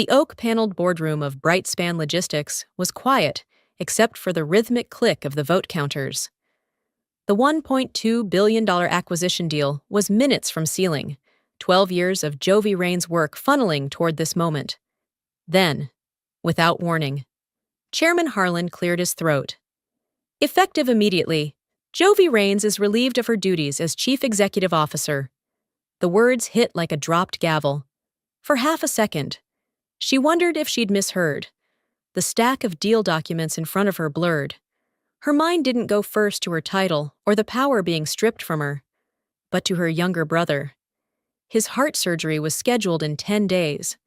The oak-paneled boardroom of Brightspan Logistics was quiet, except for the rhythmic click of the vote counters. The $1.2 billion acquisition deal was minutes from sealing, 12 years of Jovi Raines' work funneling toward this moment. Then, without warning, Chairman Harlan cleared his throat. Effective immediately, Jovi Raines is relieved of her duties as Chief Executive Officer. The words hit like a dropped gavel. For half a second, she wondered if she'd misheard. The stack of deal documents in front of her blurred. Her mind didn't go first to her title or the power being stripped from her, but to her younger brother. His heart surgery was scheduled in 10 days.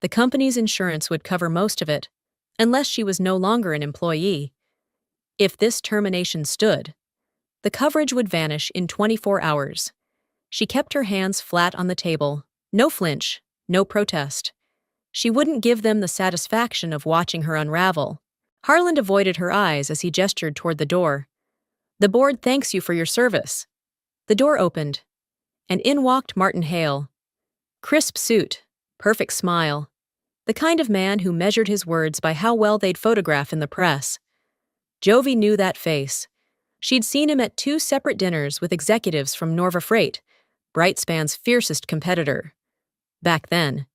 The company's insurance would cover most of it, unless she was no longer an employee. If this termination stood, the coverage would vanish in 24 hours. She kept her hands flat on the table, no flinch, no protest. She wouldn't give them the satisfaction of watching her unravel. Harlan avoided her eyes as he gestured toward the door. "The board thanks you for your service." The door opened, and in walked Martin Hale. Crisp suit, perfect smile. The kind of man who measured his words by how well they'd photograph in the press. Jovi knew that face. She'd seen him at 2 separate dinners with executives from Norva Freight, Brightspan's fiercest competitor. Back then,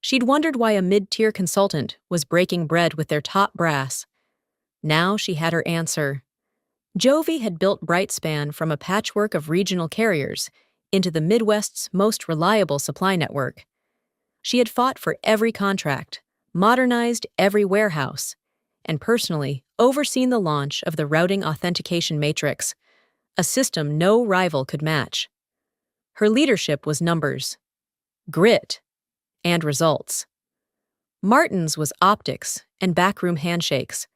she'd wondered why a mid-tier consultant was breaking bread with their top brass. Now she had her answer. Jovi had built Brightspan from a patchwork of regional carriers into the Midwest's most reliable supply network. She had fought for every contract, modernized every warehouse, and personally overseen the launch of the routing authentication matrix, a system no rival could match. Her leadership was numbers, grit, and results. Martin's was optics and backroom handshakes.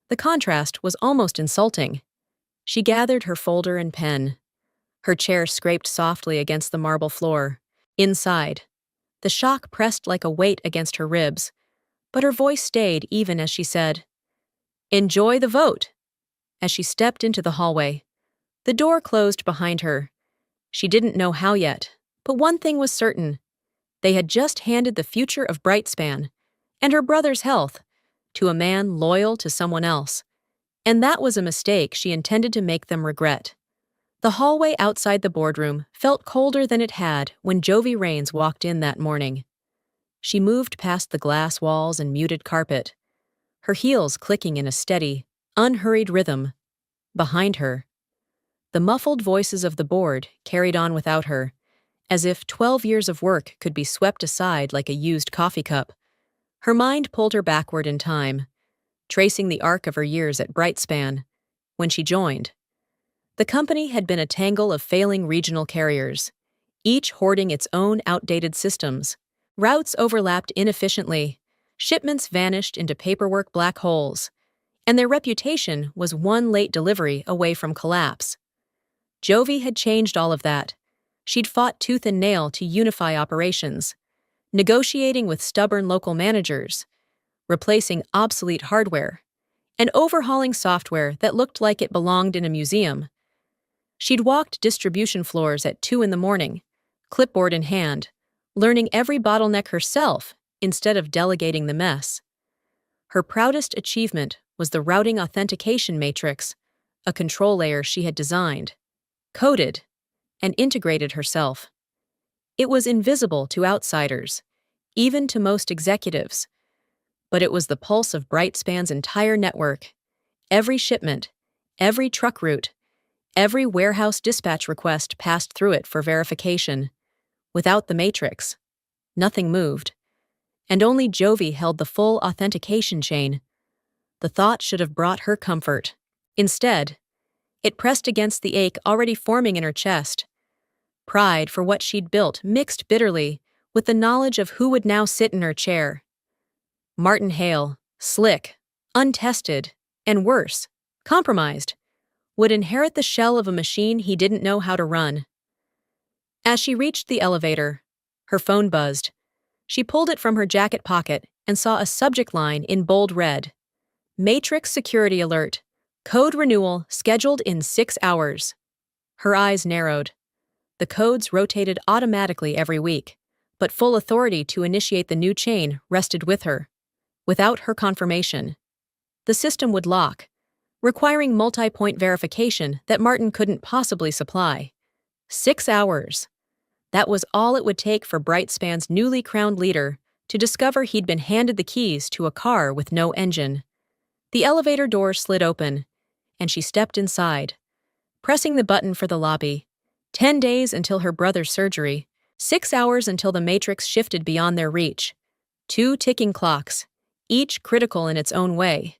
The contrast was almost insulting. She gathered her folder and pen. Her chair scraped softly against the marble floor. Inside, the shock pressed like a weight against her ribs, but her voice stayed even as she said, "Enjoy the vote." As she stepped into the hallway, the door closed behind her. She didn't know how yet, but one thing was certain. They had just handed the future of Brightspan and her brother's health to a man loyal to someone else, and that was a mistake she intended to make them regret. The hallway outside the boardroom felt colder than it had when Jovi Raines walked in that morning. She moved past the glass walls and muted carpet, her heels clicking in a steady, unhurried rhythm. Behind her, the muffled voices of the board carried on without her, as if 12 years of work could be swept aside like a used coffee cup. Her mind pulled her backward in time, tracing the arc of her years at Brightspan. When she joined, the company had been a tangle of failing regional carriers, each hoarding its own outdated systems. Routes overlapped inefficiently, shipments vanished into paperwork black holes, and their reputation was one late delivery away from collapse. Jovi had changed all of that. She'd fought tooth and nail to unify operations, negotiating with stubborn local managers, replacing obsolete hardware, and overhauling software that looked like it belonged in a museum. She'd walked distribution floors at 2 a.m, clipboard in hand, learning every bottleneck herself instead of delegating the mess. Her proudest achievement was the routing authentication matrix, a control layer she had designed, coded, and integrated herself. It was invisible to outsiders, even to most executives, but it was the pulse of Brightspan's entire network. Every shipment, every truck route, every warehouse dispatch request passed through it for verification. Without the matrix, nothing moved, and only Jovi held the full authentication chain. The thought should have brought her comfort. Instead, it pressed against the ache already forming in her chest. Pride for what she'd built mixed bitterly with the knowledge of who would now sit in her chair. Martin Hale, slick, untested, and worse, compromised, would inherit the shell of a machine he didn't know how to run. As she reached the elevator, her phone buzzed. She pulled it from her jacket pocket and saw a subject line in bold red. Matrix Security Alert. Code renewal scheduled in 6 hours. Her eyes narrowed. The codes rotated automatically every week, but full authority to initiate the new chain rested with her. Without her confirmation, the system would lock, requiring multi-point verification that Martin couldn't possibly supply. 6 hours. That was all it would take for Brightspan's newly crowned leader to discover he'd been handed the keys to a car with no engine. The elevator door slid open, and she stepped inside, pressing the button for the lobby. 10 days until her brother's surgery, 6 hours until the Matrix shifted beyond their reach. 2 ticking clocks, each critical in its own way.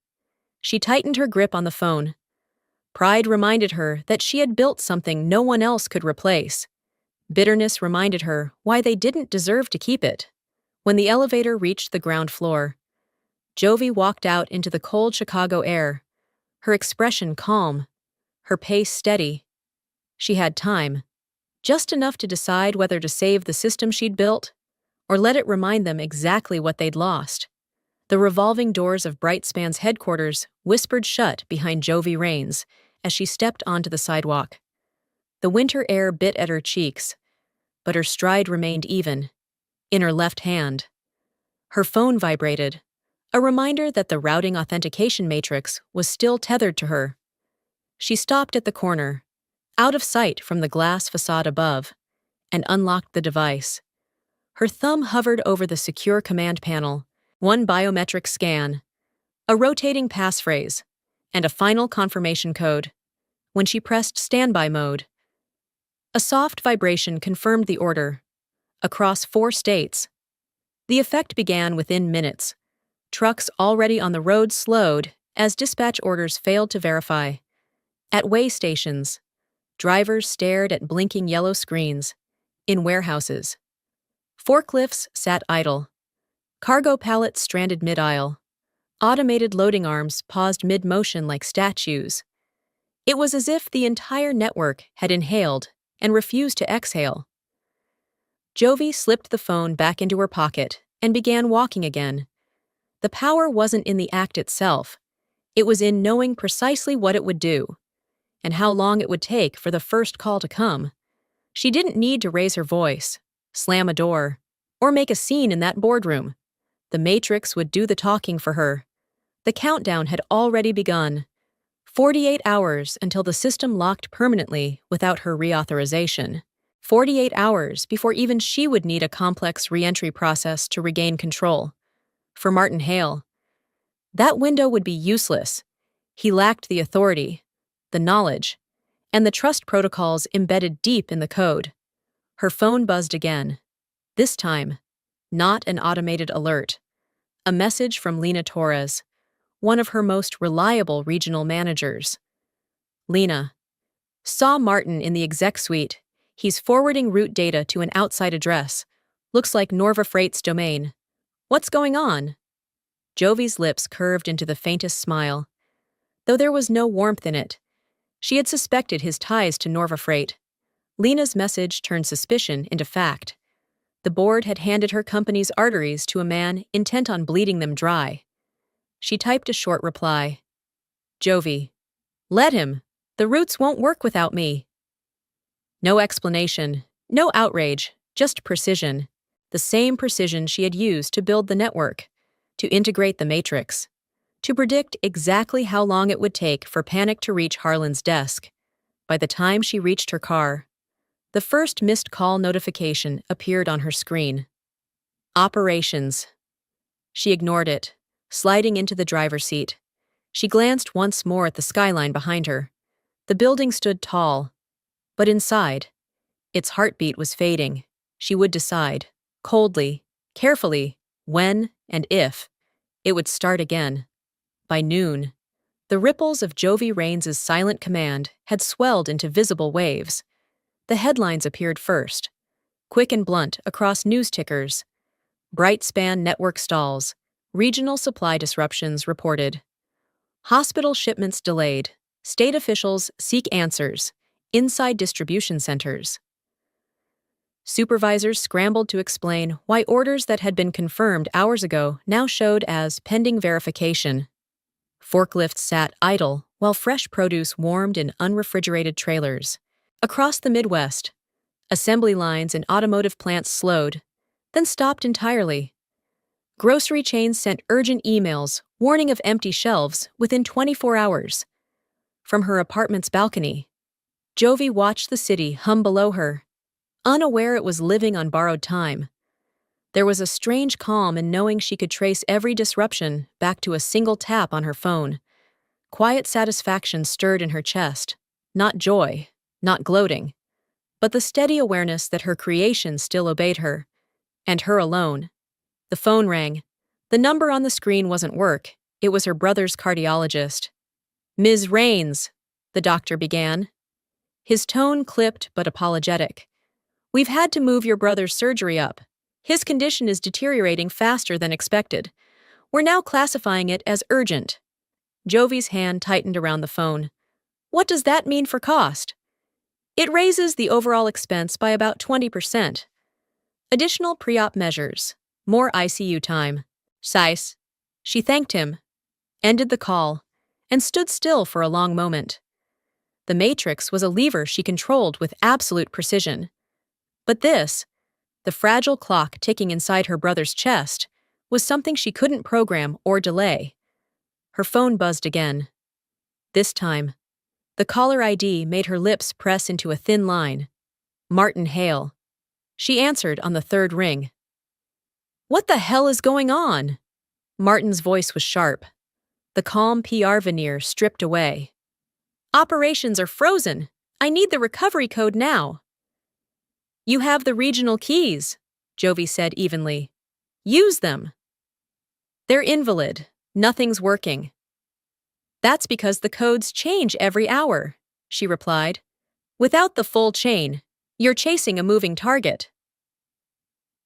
She tightened her grip on the phone. Pride reminded her that she had built something no one else could replace. Bitterness reminded her why they didn't deserve to keep it. When the elevator reached the ground floor, Jovi walked out into the cold Chicago air, her expression calm, her pace steady. She had time, just enough to decide whether to save the system she'd built or let it remind them exactly what they'd lost. The revolving doors of Brightspan's headquarters whispered shut behind Jovi Rains as she stepped onto the sidewalk. The winter air bit at her cheeks, but her stride remained even, in her left hand. Her phone vibrated, a reminder that the routing authentication matrix was still tethered to her. She stopped at the corner, out of sight from the glass facade above, and unlocked the device. Her thumb hovered over the secure command panel, one biometric scan, a rotating passphrase, and a final confirmation code. When she pressed standby mode, a soft vibration confirmed the order. Across 4 states. The effect began within minutes. Trucks already on the road slowed as dispatch orders failed to verify. At way stations, drivers stared at blinking yellow screens. In warehouses, forklifts sat idle. Cargo pallets stranded mid-aisle. Automated loading arms paused mid-motion like statues. It was as if the entire network had inhaled and refused to exhale. Jovi slipped the phone back into her pocket and began walking again. The power wasn't in the act itself. It was in knowing precisely what it would do, and how long it would take for the first call to come. She didn't need to raise her voice, slam a door, or make a scene in that boardroom. The Matrix would do the talking for her. The countdown had already begun. 48 hours until the system locked permanently without her reauthorization. 48 hours before even she would need a complex re-entry process to regain control. For Martin Hale, that window would be useless. He lacked the authority, the knowledge, and the trust protocols embedded deep in the code. Her phone buzzed again. This time, not an automated alert. A message from Lena Torres, one of her most reliable regional managers. Lena. Saw Martin in the exec suite. He's forwarding route data to an outside address. Looks like Norva Freight's domain. What's going on? Jovi's lips curved into the faintest smile, though there was no warmth in it. She had suspected his ties to Norva Freight. Lena's message turned suspicion into fact. The board had handed her company's arteries to a man intent on bleeding them dry. She typed a short reply. Jovi. Let him. The routes won't work without me. No explanation, no outrage, just precision. The same precision she had used to build the network, to integrate the Matrix, to predict exactly how long it would take for panic to reach Harlan's desk. By the time she reached her car, the first missed call notification appeared on her screen. Operations. She ignored it, sliding into the driver's seat. She glanced once more at the skyline behind her. The building stood tall, but inside, its heartbeat was fading. She would decide, coldly, carefully, when and if it would start again. By noon, the ripples of Jovi Rains' silent command had swelled into visible waves. The headlines appeared first, quick and blunt across news tickers. Brightspan network stalls, regional supply disruptions reported. Hospital shipments delayed. State officials seek answers. Inside distribution centers. Supervisors scrambled to explain why orders that had been confirmed hours ago now showed as pending verification. Forklifts sat idle while fresh produce warmed in unrefrigerated trailers. Across the Midwest, assembly lines in automotive plants slowed. then stopped entirely. Grocery chains sent urgent emails warning of empty shelves within 24 hours. From her apartment's balcony, Jovi watched the city hum below her, unaware it was living on borrowed time. There was a strange calm in knowing she could trace every disruption back to a single tap on her phone. Quiet satisfaction stirred in her chest, not joy, not gloating, but the steady awareness that her creation still obeyed her, and her alone. The phone rang. The number on the screen wasn't work, it was her brother's cardiologist. "Ms. Rains," the doctor began. His tone clipped but apologetic. "We've had to move your brother's surgery up. His condition is deteriorating faster than expected. We're now classifying it as urgent." Jovi's hand tightened around the phone. "What does that mean for cost?" "It raises the overall expense by about 20%. Additional pre-op measures, more ICU time. Size." She thanked him, ended the call, and stood still for a long moment. The matrix was a lever she controlled with absolute precision. But this, the fragile clock ticking inside her brother's chest, was something she couldn't program or delay. Her phone buzzed again. This time, the caller ID made her lips press into a thin line. Martin Hale. She answered on the third ring. "What the hell is going on?" Martin's voice was sharp. The calm PR veneer stripped away. "Operations are frozen. I need the recovery code now." "You have the regional keys," Jovi said evenly. "Use them." "They're invalid. Nothing's working." "That's because the codes change every hour," she replied. "Without the full chain, you're chasing a moving target."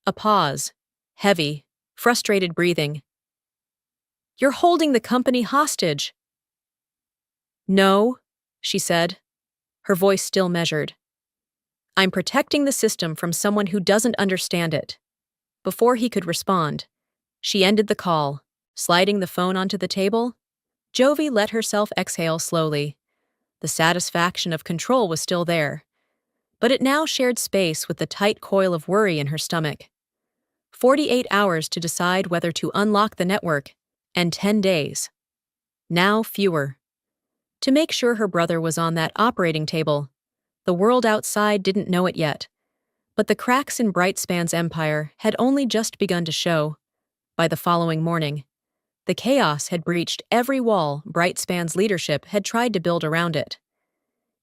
A pause. Heavy, frustrated breathing. "You're holding the company hostage." "No," she said, her voice still measured. "I'm protecting the system from someone who doesn't understand it." Before he could respond, she ended the call, sliding the phone onto the table. Jovi let herself exhale slowly. The satisfaction of control was still there, but it now shared space with the tight coil of worry in her stomach. 48 hours to decide whether to unlock the network, and 10 days. Now fewer. To make sure her brother was on that operating table. The world outside didn't know it yet, but the cracks in Brightspan's empire had only just begun to show. By the following morning, the chaos had breached every wall Brightspan's leadership had tried to build around it.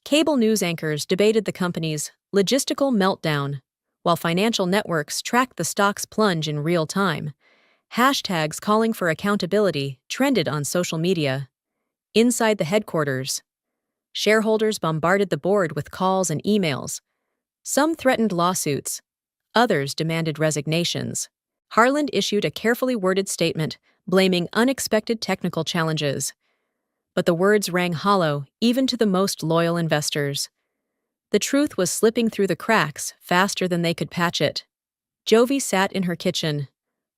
Cable news anchors debated the company's logistical meltdown, while financial networks tracked the stock's plunge in real time. Hashtags calling for accountability trended on social media. Inside the headquarters, shareholders bombarded the board with calls and emails. Some threatened lawsuits, others demanded resignations. Harland issued a carefully worded statement blaming unexpected technical challenges. But the words rang hollow even to the most loyal investors. The truth was slipping through the cracks faster than they could patch it. Jovi sat in her kitchen,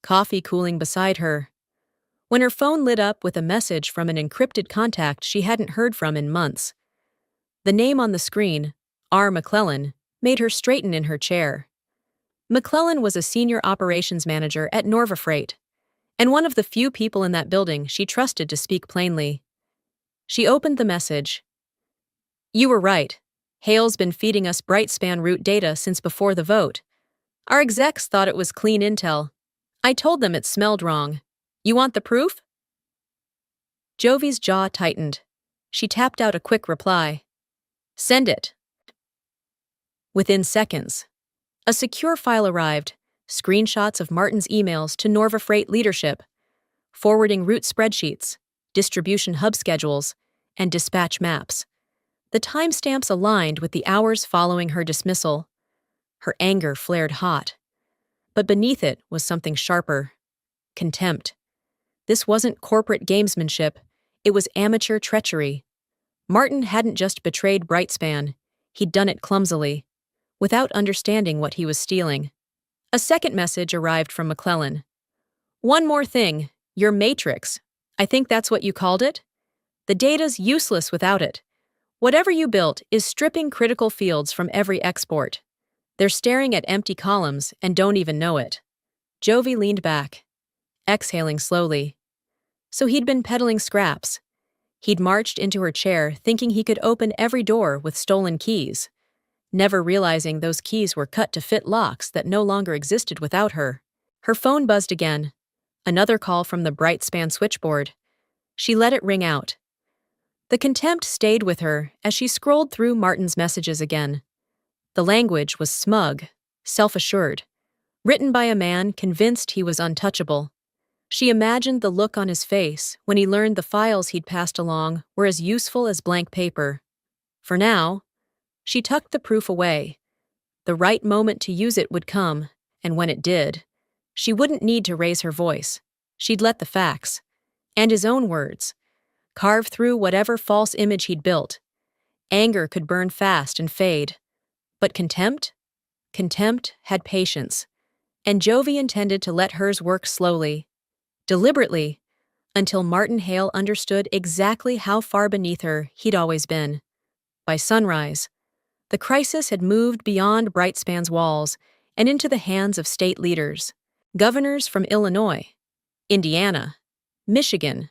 coffee cooling beside her, when her phone lit up with a message from an encrypted contact she hadn't heard from in months. The name on the screen, R. McClellan, made her straighten in her chair. McClellan was a senior operations manager at Norva Freight, and one of the few people in that building she trusted to speak plainly. She opened the message. "You were right. Hale's been feeding us Brightspan route data since before the vote. Our execs thought it was clean intel. I told them it smelled wrong. You want the proof?" Jovi's jaw tightened. She tapped out a quick reply. "Send it." Within seconds, a secure file arrived, screenshots of Martin's emails to Norva Freight leadership, forwarding route spreadsheets, distribution hub schedules, and dispatch maps. The timestamps aligned with the hours following her dismissal. Her anger flared hot. But beneath it was something sharper. Contempt. This wasn't corporate gamesmanship, it was amateur treachery. Martin hadn't just betrayed Brightspan, he'd done it clumsily, without understanding what he was stealing. A second message arrived from McClellan. "One more thing, your matrix. I think that's what you called it? The data's useless without it. Whatever you built is stripping critical fields from every export. They're staring at empty columns and don't even know it." Jovi leaned back, exhaling slowly. So he'd been peddling scraps. He'd marched into her chair thinking he could open every door with stolen keys, never realizing those keys were cut to fit locks that no longer existed without her. Her phone buzzed again. Another call from the Brightspan switchboard. She let it ring out. The contempt stayed with her as she scrolled through Martin's messages again. The language was smug, self-assured, written by a man convinced he was untouchable. She imagined the look on his face when he learned the files he'd passed along were as useful as blank paper. For now, she tucked the proof away. The right moment to use it would come, and when it did, she wouldn't need to raise her voice. She'd let the facts, and his own words, carve through whatever false image he'd built. Anger could burn fast and fade. But contempt? Contempt had patience, and Jovi intended to let hers work slowly, deliberately, until Martin Hale understood exactly how far beneath her he'd always been. By sunrise, the crisis had moved beyond Brightspan's walls and into the hands of state leaders, governors from Illinois, Indiana, Michigan,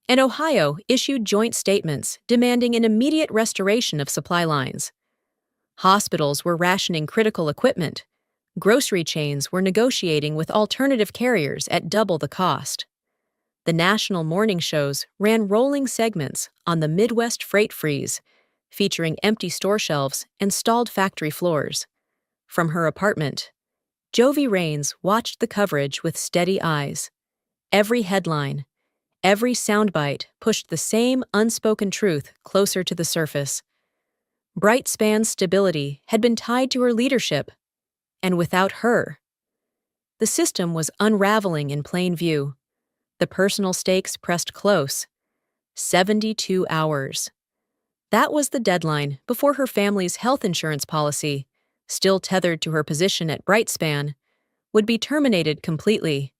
and Ohio issued joint statements demanding an immediate restoration of supply lines. Hospitals were rationing critical equipment. Grocery chains were negotiating with alternative carriers at double the cost. The national morning shows ran rolling segments on the Midwest freight freeze, featuring empty store shelves and stalled factory floors. From her apartment, Jovi Raines watched the coverage with steady eyes. Every headline, every soundbite pushed the same unspoken truth closer to the surface. Brightspan's stability had been tied to her leadership, and without her, the system was unraveling in plain view. The personal stakes pressed close. 72 hours. That was the deadline before her family's health insurance policy, still tethered to her position at Brightspan, would be terminated completely.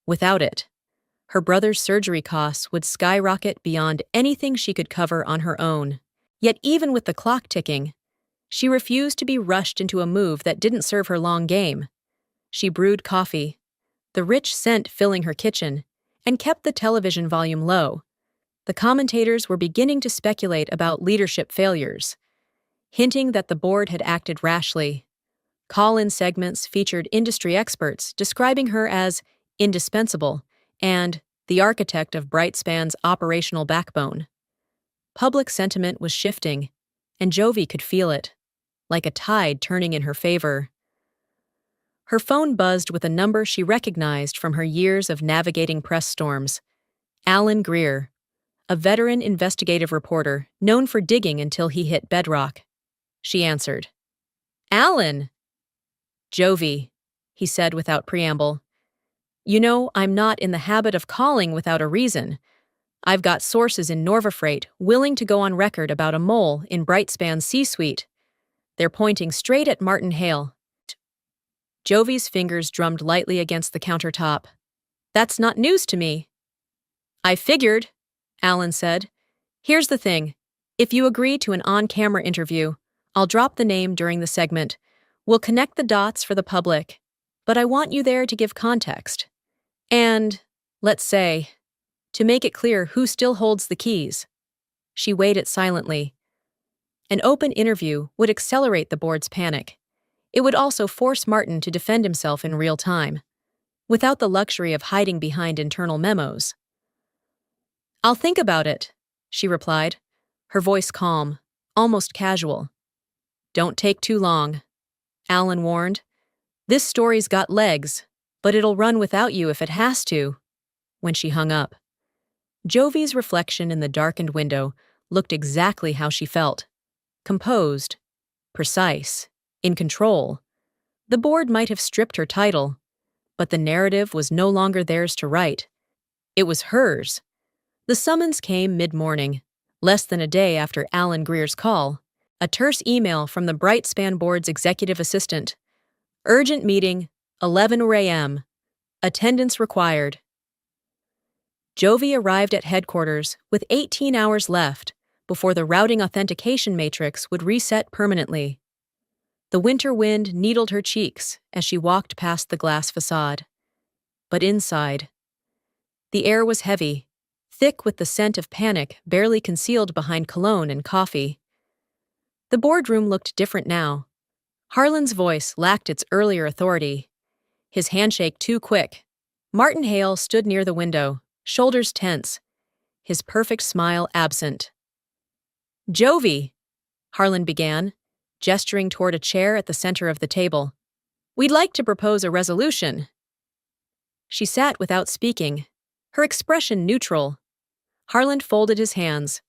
Without it, her brother's surgery costs would skyrocket beyond anything she could cover on her own. Yet even with the clock ticking, she refused to be rushed into a move that didn't serve her long game. She brewed coffee, the rich scent filling her kitchen, and kept the television volume low. The commentators were beginning to speculate about leadership failures, hinting that the board had acted rashly. Call-in segments featured industry experts describing her as indispensable and the architect of Brightspan's operational backbone. Public sentiment was shifting, and Jovi could feel it, like a tide turning in her favor. Her phone buzzed with a number she recognized from her years of navigating press storms. Alan Greer, a veteran investigative reporter known for digging until he hit bedrock. She answered. "Alan!" "Jovi," he said without preamble. "You know, I'm not in the habit of calling without a reason. I've got sources in Norvafreight willing to go on record about a mole in Brightspan's C-suite. They're pointing straight at Martin Hale." Jovi's fingers drummed lightly against the countertop. "That's not news to me." "I figured," Alan said. "Here's the thing. If you agree to an on-camera interview, I'll drop the name during the segment. We'll connect the dots for the public. But I want you there to give context. And, let's say, to make it clear who still holds the keys." She weighed it silently. An open interview would accelerate the board's panic. It would also force Martin to defend himself in real time, without the luxury of hiding behind internal memos. "I'll think about it," she replied, her voice calm, almost casual. "Don't take too long," Alan warned. "This story's got legs, but it'll run without you if it has to." When she hung up, Jovi's reflection in the darkened window looked exactly how she felt. Composed, precise, in control. The board might have stripped her title, but the narrative was no longer theirs to write. It was hers. The summons came mid-morning, less than a day after Alan Greer's call. A terse email from the Brightspan board's executive assistant. "Urgent meeting, 11 a.m. Attendance required." Jovi arrived at headquarters with 18 hours left before the routing authentication matrix would reset permanently. The winter wind needled her cheeks as she walked past the glass facade. but inside. The air was heavy, thick with the scent of panic barely concealed behind cologne and coffee. The boardroom looked different now. Harlan's voice lacked its earlier authority. His handshake too quick. Martin Hale stood near the window, shoulders tense, his perfect smile absent. "Jovi," Harlan began, gesturing toward a chair at the center of the table. "We'd like to propose a resolution." She sat without speaking, her expression neutral. Harlan folded his hands.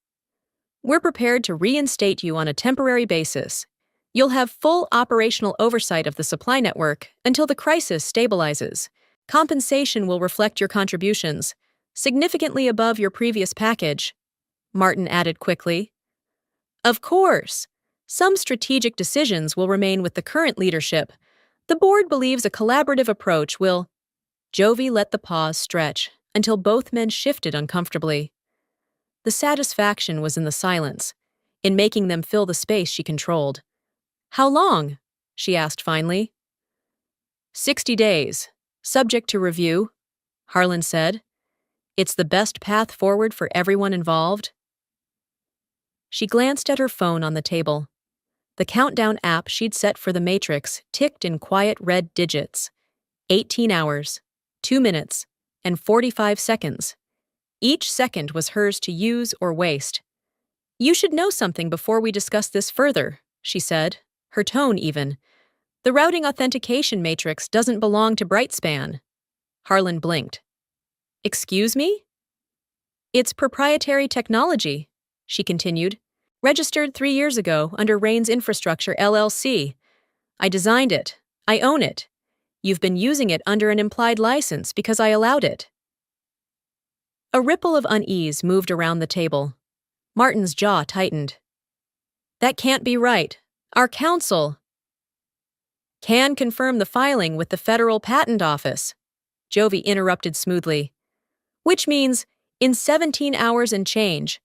"We're prepared to reinstate you on a temporary basis. You'll have full operational oversight of the supply network until the crisis stabilizes. Compensation will reflect your contributions, significantly above your previous package," Martin added quickly. "Of course, some strategic decisions will remain with the current leadership. The board believes a collaborative approach will—" Jovi let the pause stretch until both men shifted uncomfortably. The satisfaction was in the silence, in making them fill the space she controlled. "How long?" she asked finally. 60 days, subject to review," Harlan said. "It's the best path forward for everyone involved." She glanced at her phone on the table. The countdown app she'd set for the Matrix ticked in quiet red digits. 18 hours, 2 minutes, and 45 seconds. Each second was hers to use or waste. "You should know something before we discuss this further," she said, her tone even. "The routing authentication matrix doesn't belong to Brightspan." Harlan blinked. "Excuse me?" "It's proprietary technology," she continued, "registered 3 years ago under Rain's Infrastructure LLC. I designed it. I own it. You've been using it under an implied license because I allowed it." A ripple of unease moved around the table. Martin's jaw tightened. "That can't be right. Our counsel—" "Can confirm the filing with the Federal Patent Office," Jovi interrupted smoothly. "Which means, in 17 hours and change,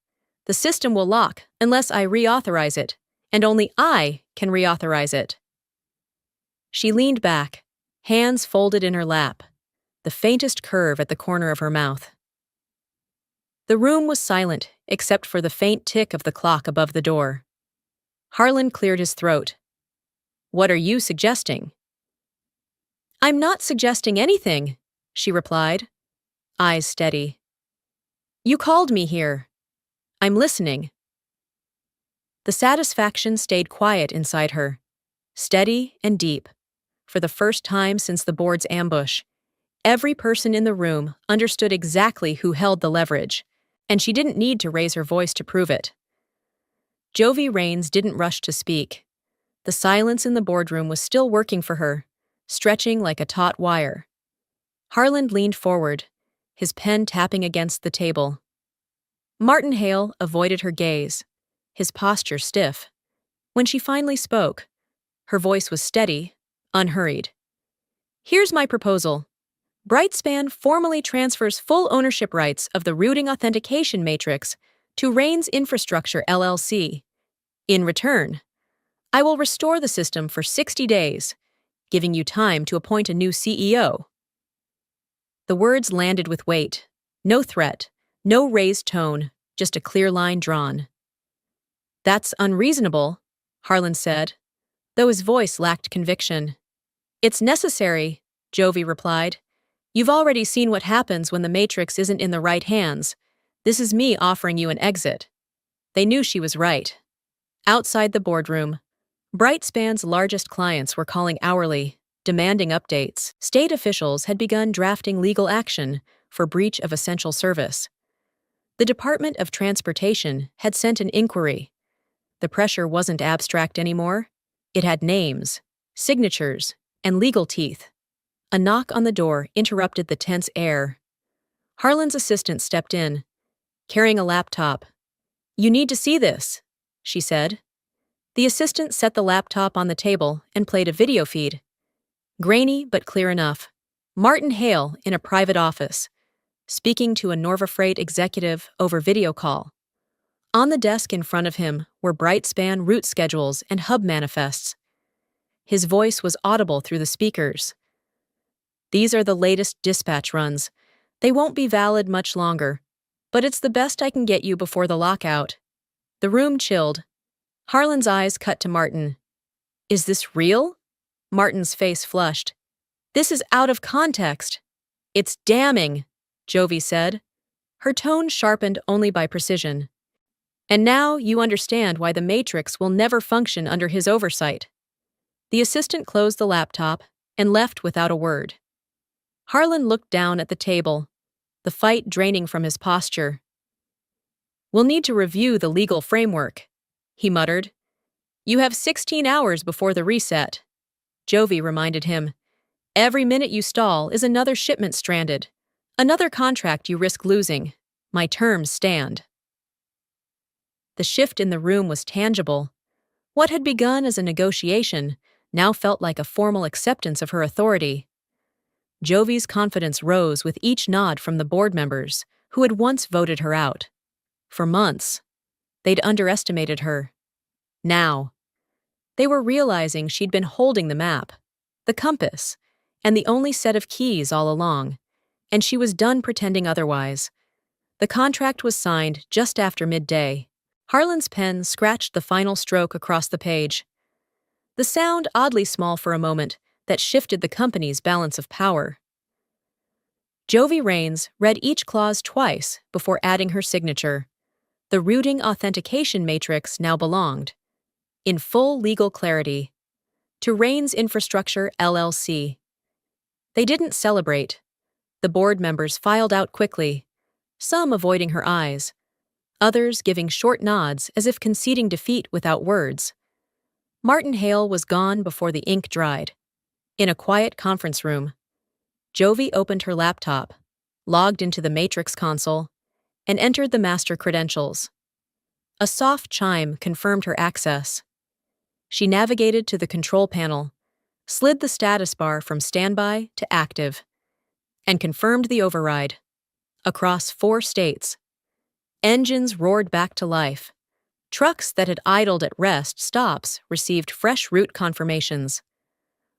the system will lock unless I reauthorize it, and only I can reauthorize it." She leaned back, hands folded in her lap, the faintest curve at the corner of her mouth. The room was silent except for the faint tick of the clock above the door. Harlan cleared his throat. "What are you suggesting?" "I'm not suggesting anything," she replied, eyes steady. "You called me here. I'm listening." The satisfaction stayed quiet inside her, steady and deep. For the first time since the board's ambush, every person in the room understood exactly who held the leverage, and she didn't need to raise her voice to prove it. Jovi Rains didn't rush to speak. The silence in the boardroom was still working for her, stretching like a taut wire. Harlan leaned forward, his pen tapping against the table. Martin Hale avoided her gaze, his posture stiff. When she finally spoke, her voice was steady, unhurried. "Here's my proposal. Brightspan formally transfers full ownership rights of the routing authentication matrix to Rain's Infrastructure LLC. In return, I will restore the system for 60 days, giving you time to appoint a new CEO." The words landed with weight. No threat, no raised tone, just a clear line drawn. "That's unreasonable," Harlan said, though his voice lacked conviction. "It's necessary," Jovi replied. "You've already seen what happens when the matrix isn't in the right hands. This is me offering you an exit." They knew she was right. Outside the boardroom, Brightspan's largest clients were calling hourly, demanding updates. State officials had begun drafting legal action for breach of essential service. The Department of Transportation had sent an inquiry. The pressure wasn't abstract anymore. It had names, signatures, and legal teeth. A knock on the door interrupted the tense air. Harlan's assistant stepped in, carrying a laptop. "You need to see this," she said. The assistant set the laptop on the table and played a video feed. Grainy but clear enough. Martin Hale in a private office, speaking to a Norva Freight executive over video call. On the desk in front of him were Brightspan route schedules and hub manifests. His voice was audible through the speakers. These are the latest dispatch runs. They won't be valid much longer, but it's the best I can get you before the lockout." The room chilled. Harlan's eyes cut to Martin. "Is this real?" Martin's face flushed. "This is out of context." "It's damning," Jovi said, her tone sharpened only by precision. "And now you understand why the Matrix will never function under his oversight." The assistant closed the laptop and left without a word. Harlan looked down at the table, the fight draining from his posture. "We'll need to review the legal framework," he muttered. "You have 16 hours before the reset," Jovi reminded him. "Every minute you stall is another shipment stranded, another contract you risk losing. My terms stand." The shift in the room was tangible. What had begun as a negotiation now felt like a formal acceptance of her authority. Jovi's confidence rose with each nod from the board members who had once voted her out. For months, they'd underestimated her. Now, they were realizing she'd been holding the map, the compass, and the only set of keys all along, and she was done pretending otherwise. The contract was signed just after midday. Harlan's pen scratched the final stroke across the page. The sound oddly small for a moment that shifted the company's balance of power. Jovi Raines read each clause twice before adding her signature. The routing authentication matrix now belonged, in full legal clarity, to Raines Infrastructure LLC. They didn't celebrate. The board members filed out quickly, some avoiding her eyes, others giving short nods as if conceding defeat without words. Martin Hale was gone before the ink dried. In a quiet conference room, Jovi opened her laptop, logged into the Matrix console, and entered the master credentials. A soft chime confirmed her access. She navigated to the control panel, slid the status bar from standby to active, and confirmed the override. Across 4 states, engines roared back to life. Trucks that had idled at rest stops received fresh route confirmations.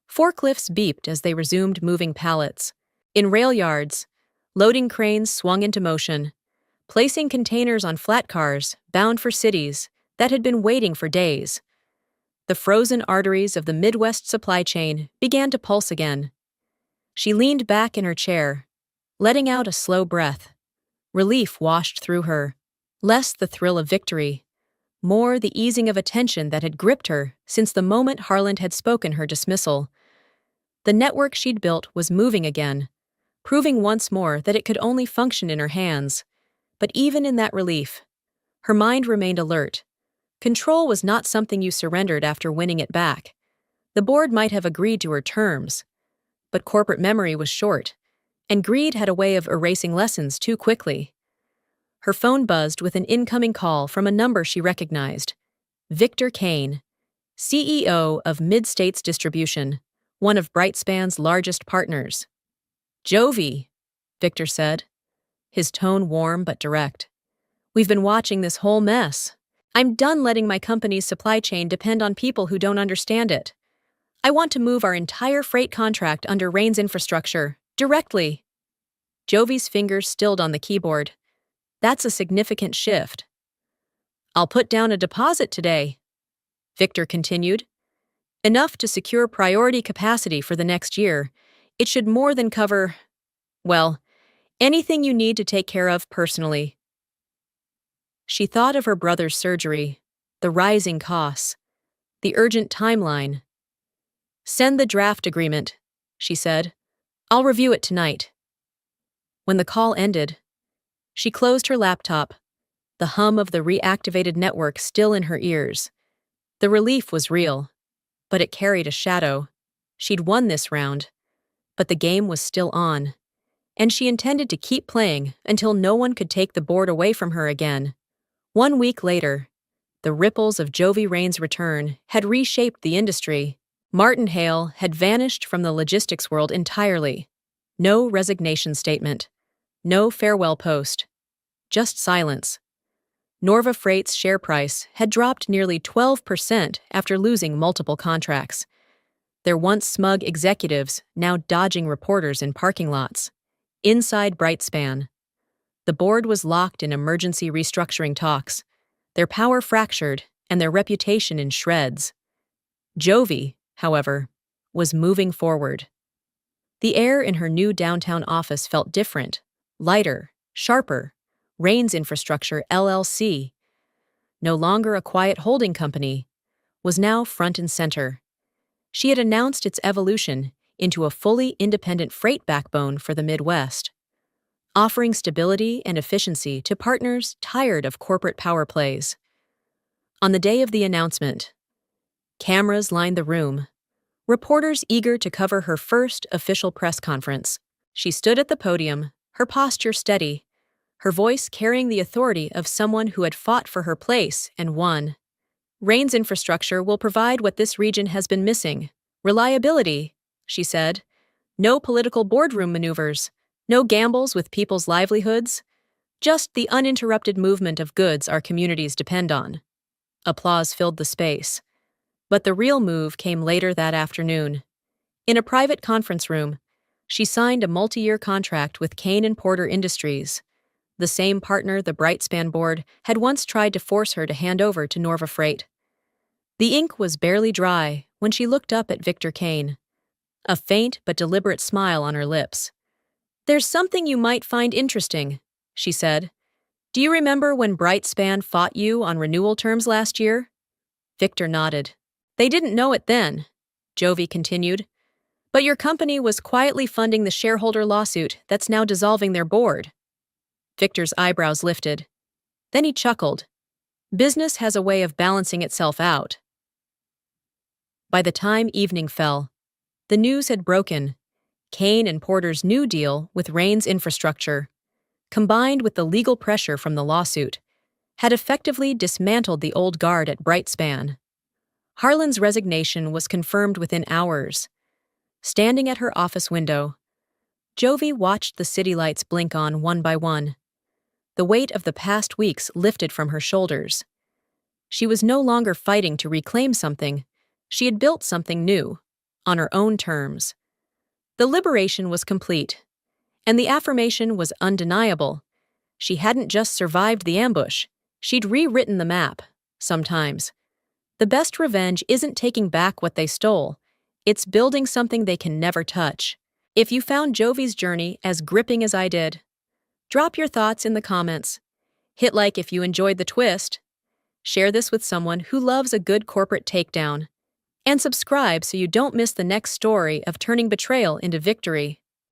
Forklifts beeped as they resumed moving pallets. In rail yards, loading cranes swung into motion, placing containers on flat cars bound for cities that had been waiting for days. The frozen arteries of the Midwest supply chain began to pulse again. She leaned back in her chair, letting out a slow breath. Relief washed through her, less the thrill of victory, more the easing of a tension that had gripped her since the moment Harlan had spoken her dismissal. The network she'd built was moving again, proving once more that it could only function in her hands. But even in that relief, her mind remained alert. Control was not something you surrendered after winning it back. The board might have agreed to her terms, but corporate memory was short, and greed had a way of erasing lessons too quickly. Her phone buzzed with an incoming call from a number she recognized. Victor Kane, CEO of Mid-States Distribution, one of Brightspan's largest partners. "Jovi," Victor said, his tone warm but direct. "We've been watching this whole mess. I'm done letting my company's supply chain depend on people who don't understand it. I want to move our entire freight contract under Raines Infrastructure, directly." Jovi's fingers stilled on the keyboard. "That's a significant shift." "I'll put down a deposit today," Victor continued. "Enough to secure priority capacity for the next year. It should more than cover, well, anything you need to take care of personally." She thought of her brother's surgery, the rising costs, the urgent timeline. "Send the draft agreement," she said. "I'll review it tonight." When the call ended, she closed her laptop, the hum of the reactivated network still in her ears. The relief was real, but it carried a shadow. She'd won this round, but the game was still on, and she intended to keep playing until no one could take the board away from her again. 1 week later, the ripples of Jovi Raines' return had reshaped the industry. Martin Hale had vanished from the logistics world entirely. No resignation statement, no farewell post, just silence. Norva Freight's share price had dropped nearly 12% after losing multiple contracts. their once smug executives now dodging reporters in parking lots. Inside Brightspan, the board was locked in emergency restructuring talks, their power fractured and their reputation in shreds. Jovi, however, was moving forward. The air in her new downtown office felt different, lighter, sharper. Rains Infrastructure LLC, no longer a quiet holding company, was now front and center. She had announced its evolution into a fully independent freight backbone for the Midwest, offering stability and efficiency to partners tired of corporate power plays. On the day of the announcement, cameras lined the room, reporters eager to cover her first official press conference. She stood at the podium, her posture steady, her voice carrying the authority of someone who had fought for her place and won. Rains Infrastructure will provide what this region has been missing: reliability, she said. No political boardroom maneuvers, no gambles with people's livelihoods, just the uninterrupted movement of goods our communities depend on. Applause filled the space. But the real move came later that afternoon. In a private conference room, she signed a multi-year contract with Kane & Porter Industries, the same partner the Brightspan board had once tried to force her to hand over to Norva Freight. The ink was barely dry when she looked up at Victor Kane, a faint but deliberate smile on her lips. "There's something you might find interesting," she said. "Do you remember when Brightspan fought you on renewal terms last year?" Victor nodded. "They didn't know it then," Jovi continued, "but your company was quietly funding the shareholder lawsuit that's now dissolving their board." Victor's eyebrows lifted. Then he chuckled. Business has a way of balancing itself out. By the time evening fell, the news had broken. Kane & Porter's new deal with Rains Infrastructure, combined with the legal pressure from the lawsuit, had effectively dismantled the old guard at Brightspan. Harlan's resignation was confirmed within hours. Standing at her office window, Jovi watched the city lights blink on one by one. The weight of the past weeks lifted from her shoulders. She was no longer fighting to reclaim something. She had built something new, on her own terms. The liberation was complete, and the affirmation was undeniable. She hadn't just survived the ambush, she'd rewritten the map, sometimes. The best revenge isn't taking back what they stole, it's building something they can never touch. If you found Jovi's journey as gripping as I did, drop your thoughts in the comments. Hit like if you enjoyed the twist. Share this with someone who loves a good corporate takedown. And subscribe so you don't miss the next story of turning betrayal into victory.